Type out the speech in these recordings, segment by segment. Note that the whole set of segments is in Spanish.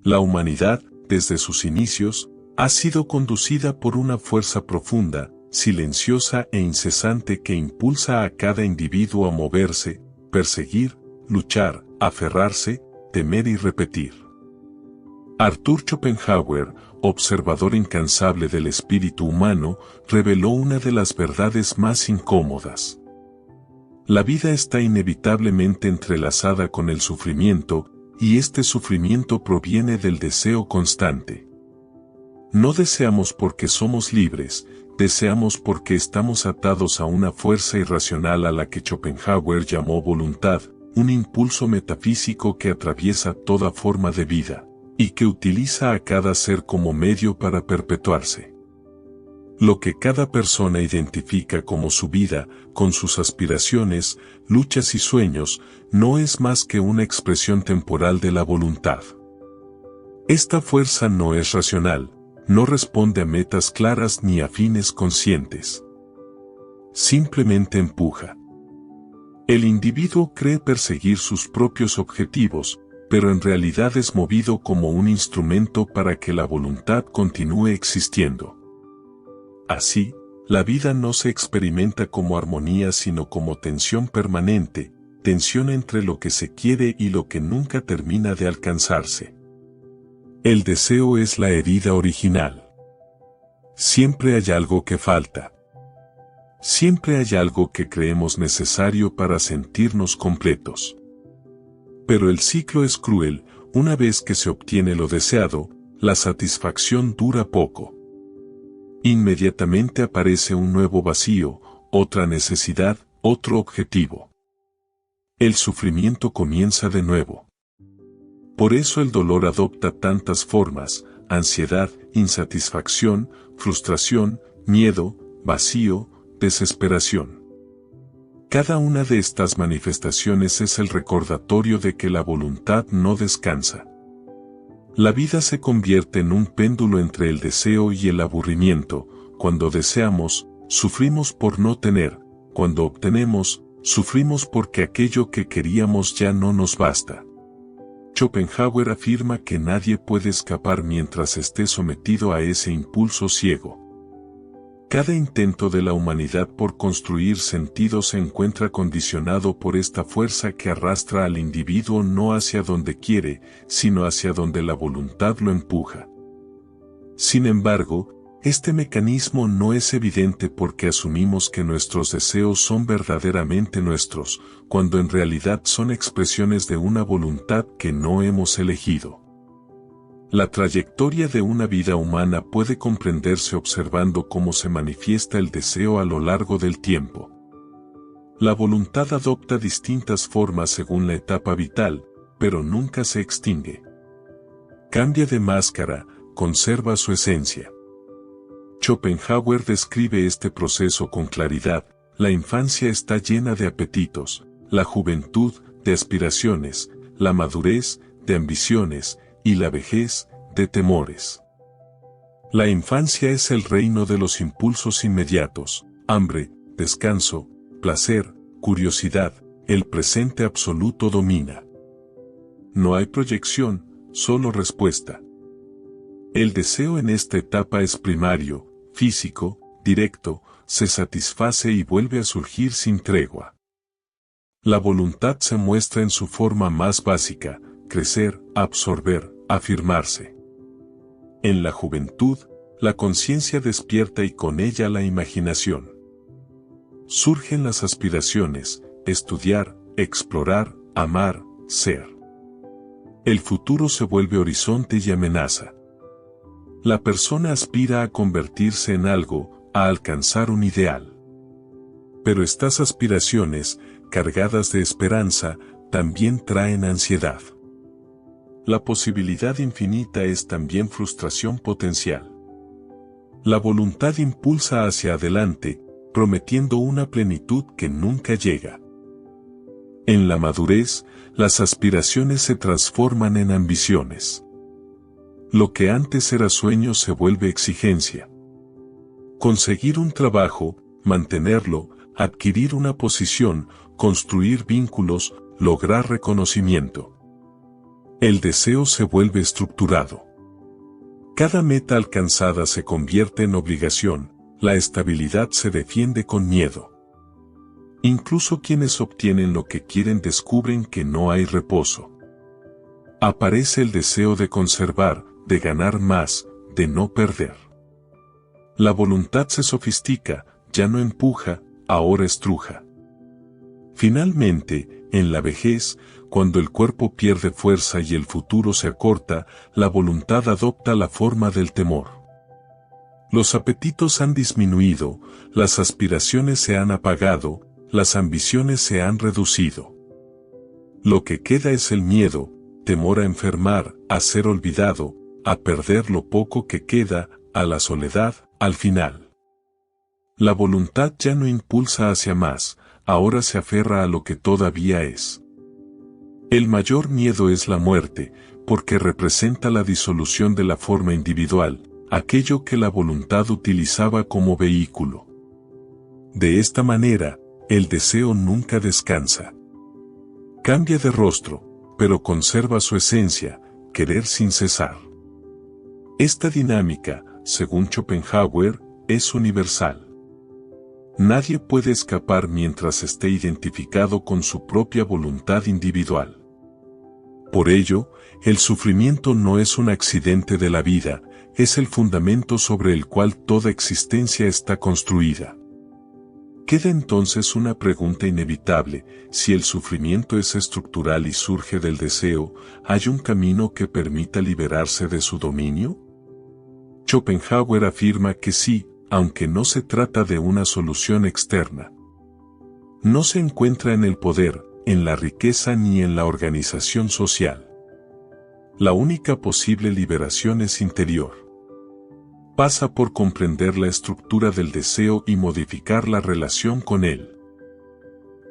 La humanidad, desde sus inicios, ha sido conducida por una fuerza profunda, silenciosa e incesante que impulsa a cada individuo a moverse, perseguir, luchar, aferrarse, temer y repetir. Arthur Schopenhauer, observador incansable del espíritu humano, reveló una de las verdades más incómodas. La vida está inevitablemente entrelazada con el sufrimiento, y este sufrimiento proviene del deseo constante. No deseamos porque somos libres, deseamos porque estamos atados a una fuerza irracional a la que Schopenhauer llamó voluntad, un impulso metafísico que atraviesa toda forma de vida, y que utiliza a cada ser como medio para perpetuarse. Lo que cada persona identifica como su vida, con sus aspiraciones, luchas y sueños, no es más que una expresión temporal de la voluntad. Esta fuerza no es racional, no responde a metas claras ni a fines conscientes. Simplemente empuja. El individuo cree perseguir sus propios objetivos, pero en realidad es movido como un instrumento para que la voluntad continúe existiendo. Así, la vida no se experimenta como armonía sino como tensión permanente, tensión entre lo que se quiere y lo que nunca termina de alcanzarse. El deseo es la herida original. Siempre hay algo que falta. Siempre hay algo que creemos necesario para sentirnos completos. Pero el ciclo es cruel, una vez que se obtiene lo deseado, la satisfacción dura poco. Inmediatamente aparece un nuevo vacío, otra necesidad, otro objetivo. El sufrimiento comienza de nuevo. Por eso el dolor adopta tantas formas: ansiedad, insatisfacción, frustración, miedo, vacío, desesperación. Cada una de estas manifestaciones es el recordatorio de que la voluntad no descansa. La vida se convierte en un péndulo entre el deseo y el aburrimiento. Cuando deseamos, sufrimos por no tener; cuando obtenemos, sufrimos porque aquello que queríamos ya no nos basta. Schopenhauer afirma que nadie puede escapar mientras esté sometido a ese impulso ciego. Cada intento de la humanidad por construir sentido se encuentra condicionado por esta fuerza que arrastra al individuo no hacia donde quiere, sino hacia donde la voluntad lo empuja. Sin embargo, este mecanismo no es evidente porque asumimos que nuestros deseos son verdaderamente nuestros, cuando en realidad son expresiones de una voluntad que no hemos elegido. La trayectoria de una vida humana puede comprenderse observando cómo se manifiesta el deseo a lo largo del tiempo. La voluntad adopta distintas formas según la etapa vital, pero nunca se extingue. Cambia de máscara, conserva su esencia. Schopenhauer describe este proceso con claridad: la infancia está llena de apetitos, la juventud, de aspiraciones, la madurez, de ambiciones, y la vejez, de temores. La infancia es el reino de los impulsos inmediatos: hambre, descanso, placer, curiosidad, el presente absoluto domina. No hay proyección, solo respuesta. El deseo en esta etapa es primario, físico, directo, se satisface y vuelve a surgir sin tregua. La voluntad se muestra en su forma más básica: crecer, absorber, afirmarse. En la juventud, la conciencia despierta y con ella la imaginación. Surgen las aspiraciones: estudiar, explorar, amar, ser. El futuro se vuelve horizonte y amenaza. La persona aspira a convertirse en algo, a alcanzar un ideal. Pero estas aspiraciones, cargadas de esperanza, también traen ansiedad. La posibilidad infinita es también frustración potencial. La voluntad impulsa hacia adelante, prometiendo una plenitud que nunca llega. En la madurez, las aspiraciones se transforman en ambiciones. Lo que antes era sueño se vuelve exigencia. Conseguir un trabajo, mantenerlo, adquirir una posición, construir vínculos, lograr reconocimiento. El deseo se vuelve estructurado. Cada meta alcanzada se convierte en obligación, la estabilidad se defiende con miedo. Incluso quienes obtienen lo que quieren descubren que no hay reposo. Aparece el deseo de conservar, de ganar más, de no perder. La voluntad se sofistica, ya no empuja, ahora estruja. Finalmente, en la vejez, cuando el cuerpo pierde fuerza y el futuro se acorta, la voluntad adopta la forma del temor. Los apetitos han disminuido, las aspiraciones se han apagado, las ambiciones se han reducido. Lo que queda es el miedo, temor a enfermar, a ser olvidado, a perder lo poco que queda, a la soledad, al final. La voluntad ya no impulsa hacia más, ahora se aferra a lo que todavía es. El mayor miedo es la muerte, porque representa la disolución de la forma individual, aquello que la voluntad utilizaba como vehículo. De esta manera, el deseo nunca descansa. Cambia de rostro, pero conserva su esencia, querer sin cesar. Esta dinámica, según Schopenhauer, es universal. Nadie puede escapar mientras esté identificado con su propia voluntad individual. Por ello, el sufrimiento no es un accidente de la vida, es el fundamento sobre el cual toda existencia está construida. Queda entonces una pregunta inevitable: si el sufrimiento es estructural y surge del deseo, ¿hay un camino que permita liberarse de su dominio? Schopenhauer afirma que sí, aunque no se trata de una solución externa. No se encuentra en el poder, en la riqueza ni en la organización social. La única posible liberación es interior. Pasa por comprender la estructura del deseo y modificar la relación con él.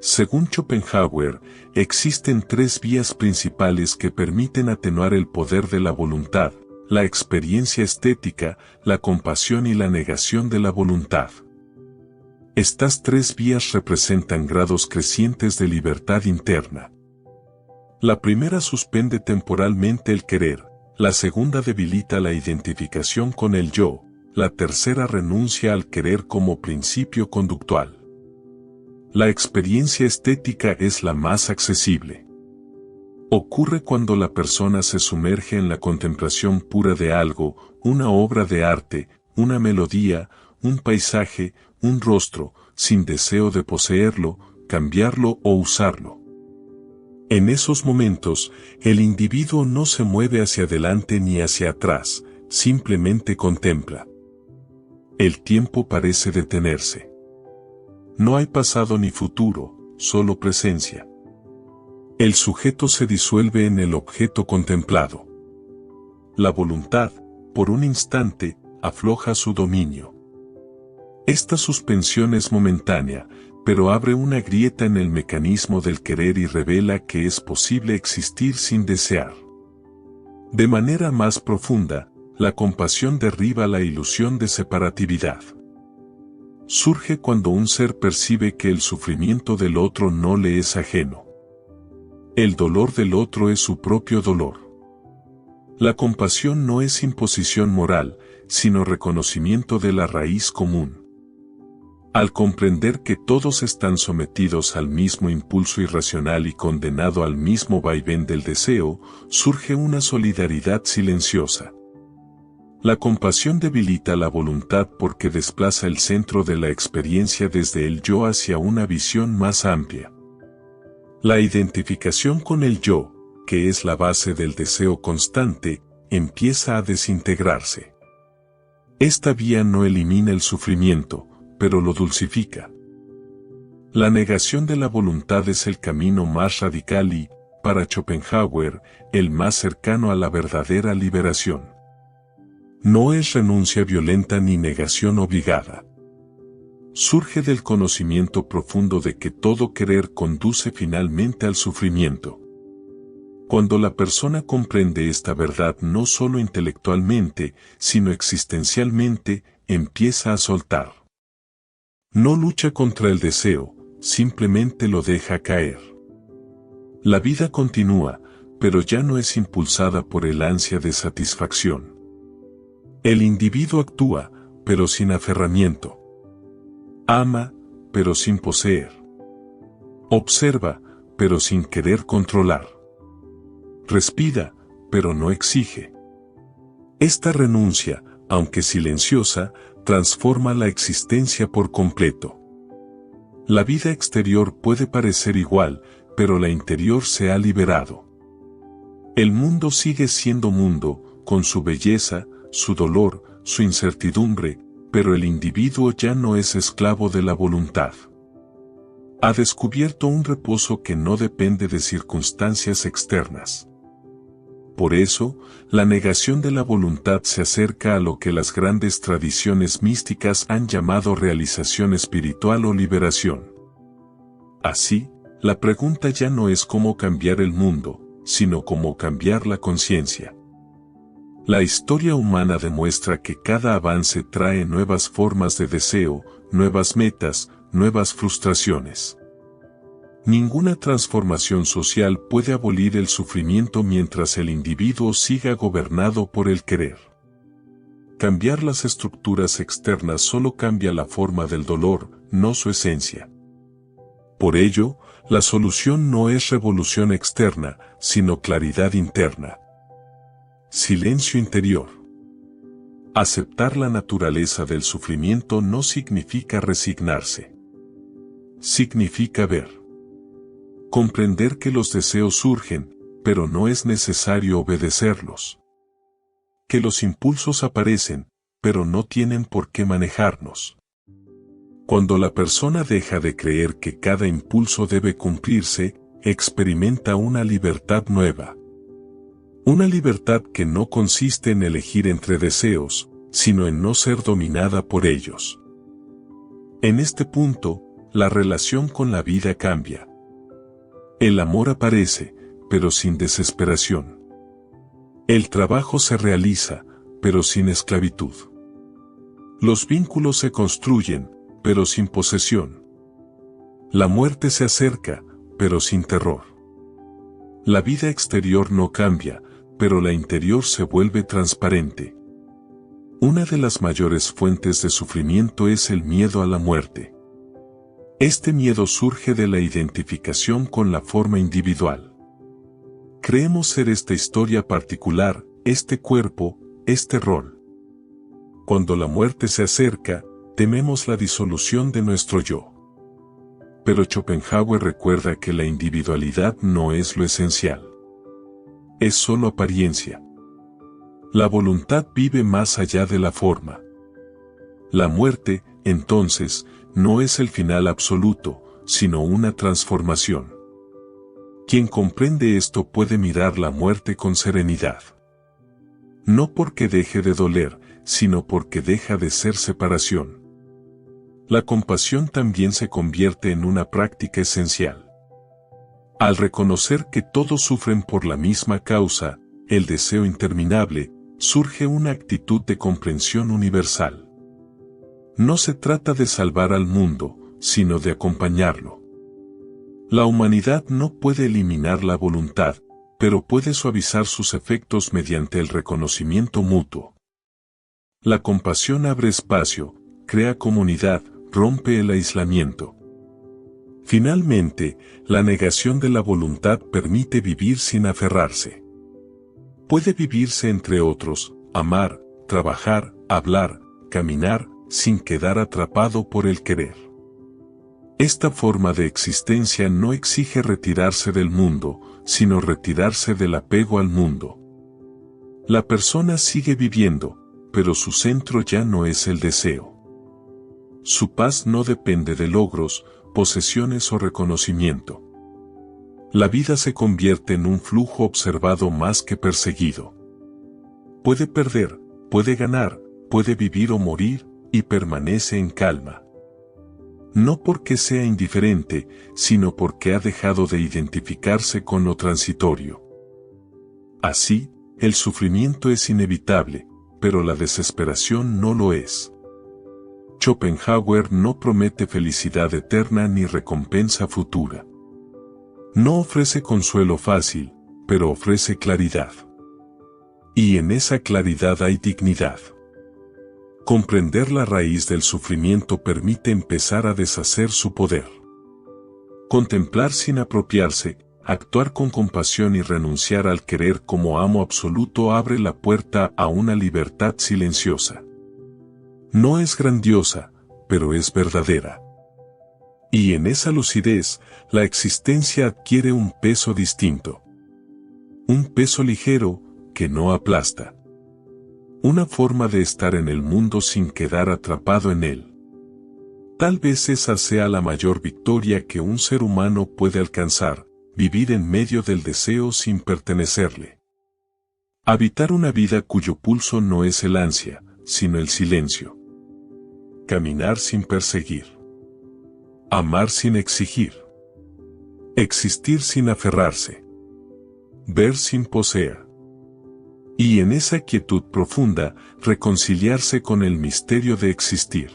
Según Schopenhauer, existen tres vías principales que permiten atenuar el poder de la voluntad: la experiencia estética, la compasión y la negación de la voluntad. Estas tres vías representan grados crecientes de libertad interna. La primera suspende temporalmente el querer, la segunda debilita la identificación con el yo, la tercera renuncia al querer como principio conductual. La experiencia estética es la más accesible. Ocurre cuando la persona se sumerge en la contemplación pura de algo, una obra de arte, una melodía, un paisaje, un rostro, sin deseo de poseerlo, cambiarlo o usarlo. En esos momentos, el individuo no se mueve hacia adelante ni hacia atrás, simplemente contempla. El tiempo parece detenerse. No hay pasado ni futuro, solo presencia. El sujeto se disuelve en el objeto contemplado. La voluntad, por un instante, afloja su dominio. Esta suspensión es momentánea, pero abre una grieta en el mecanismo del querer y revela que es posible existir sin desear. De manera más profunda, la compasión derriba la ilusión de separatividad. Surge cuando un ser percibe que el sufrimiento del otro no le es ajeno. El dolor del otro es su propio dolor. La compasión no es imposición moral, sino reconocimiento de la raíz común. Al comprender que todos están sometidos al mismo impulso irracional y condenado al mismo vaivén del deseo, surge una solidaridad silenciosa. La compasión debilita la voluntad porque desplaza el centro de la experiencia desde el yo hacia una visión más amplia. La identificación con el yo, que es la base del deseo constante, empieza a desintegrarse. Esta vía no elimina el sufrimiento, pero lo dulcifica. La negación de la voluntad es el camino más radical y, para Schopenhauer, el más cercano a la verdadera liberación. No es renuncia violenta ni negación obligada. Surge del conocimiento profundo de que todo querer conduce finalmente al sufrimiento. Cuando la persona comprende esta verdad no solo intelectualmente, sino existencialmente, empieza a soltar. No lucha contra el deseo, simplemente lo deja caer. La vida continúa, pero ya no es impulsada por el ansia de satisfacción. El individuo actúa, pero sin aferramiento. Ama, pero sin poseer. Observa, pero sin querer controlar. Respira, pero no exige. Esta renuncia, aunque silenciosa, transforma la existencia por completo. La vida exterior puede parecer igual, pero la interior se ha liberado. El mundo sigue siendo mundo, con su belleza, su dolor, su incertidumbre, pero el individuo ya no es esclavo de la voluntad. Ha descubierto un reposo que no depende de circunstancias externas. Por eso, la negación de la voluntad se acerca a lo que las grandes tradiciones místicas han llamado realización espiritual o liberación. Así, la pregunta ya no es cómo cambiar el mundo, sino cómo cambiar la conciencia. La historia humana demuestra que cada avance trae nuevas formas de deseo, nuevas metas, nuevas frustraciones. Ninguna transformación social puede abolir el sufrimiento mientras el individuo siga gobernado por el querer. Cambiar las estructuras externas solo cambia la forma del dolor, no su esencia. Por ello, la solución no es revolución externa, sino claridad interna. Silencio interior. Aceptar la naturaleza del sufrimiento no significa resignarse. Significa ver. Comprender que los deseos surgen, pero no es necesario obedecerlos. Que los impulsos aparecen, pero no tienen por qué manejarnos. Cuando la persona deja de creer que cada impulso debe cumplirse, experimenta una libertad nueva. Una libertad que no consiste en elegir entre deseos, sino en no ser dominada por ellos. En este punto, la relación con la vida cambia. El amor aparece, pero sin desesperación. El trabajo se realiza, pero sin esclavitud. Los vínculos se construyen, pero sin posesión. La muerte se acerca, pero sin terror. La vida exterior no cambia, pero la interior se vuelve transparente. Una de las mayores fuentes de sufrimiento es el miedo a la muerte. Este miedo surge de la identificación con la forma individual. Creemos ser esta historia particular, este cuerpo, este rol. Cuando la muerte se acerca, tememos la disolución de nuestro yo. Pero Schopenhauer recuerda que la individualidad no es lo esencial. Es solo apariencia. La voluntad vive más allá de la forma. La muerte, entonces, no es el final absoluto, sino una transformación. Quien comprende esto puede mirar la muerte con serenidad. No porque deje de doler, sino porque deja de ser separación. La compasión también se convierte en una práctica esencial. Al reconocer que todos sufren por la misma causa, el deseo interminable, surge una actitud de comprensión universal. No se trata de salvar al mundo, sino de acompañarlo. La humanidad no puede eliminar la voluntad, pero puede suavizar sus efectos mediante el reconocimiento mutuo. La compasión abre espacio, crea comunidad, rompe el aislamiento. Finalmente, la negación de la voluntad permite vivir sin aferrarse. Puede vivirse entre otros, amar, trabajar, hablar, caminar, sin quedar atrapado por el querer. Esta forma de existencia no exige retirarse del mundo, sino retirarse del apego al mundo. La persona sigue viviendo, pero su centro ya no es el deseo. Su paz no depende de logros, posesiones o reconocimiento. La vida se convierte en un flujo observado más que perseguido. Puede perder, puede ganar, puede vivir o morir, y permanece en calma. No porque sea indiferente, sino porque ha dejado de identificarse con lo transitorio. Así, el sufrimiento es inevitable, pero la desesperación no lo es. Schopenhauer no promete felicidad eterna ni recompensa futura. No ofrece consuelo fácil, pero ofrece claridad. Y en esa claridad hay dignidad. Comprender la raíz del sufrimiento permite empezar a deshacer su poder. Contemplar sin apropiarse, actuar con compasión y renunciar al querer como amo absoluto abre la puerta a una libertad silenciosa. No es grandiosa, pero es verdadera. Y en esa lucidez, la existencia adquiere un peso distinto. Un peso ligero, que no aplasta. Una forma de estar en el mundo sin quedar atrapado en él. Tal vez esa sea la mayor victoria que un ser humano puede alcanzar, vivir en medio del deseo sin pertenecerle. Habitar una vida cuyo pulso no es el ansia, sino el silencio. Caminar sin perseguir. Amar sin exigir. Existir sin aferrarse. Ver sin poseer. Y en esa quietud profunda, reconciliarse con el misterio de existir.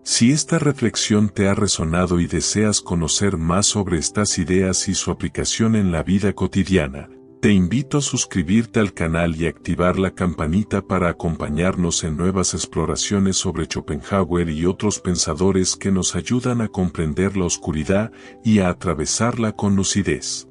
Si esta reflexión te ha resonado y deseas conocer más sobre estas ideas y su aplicación en la vida cotidiana, te invito a suscribirte al canal y activar la campanita para acompañarnos en nuevas exploraciones sobre Schopenhauer y otros pensadores que nos ayudan a comprender la oscuridad y a atravesarla con lucidez.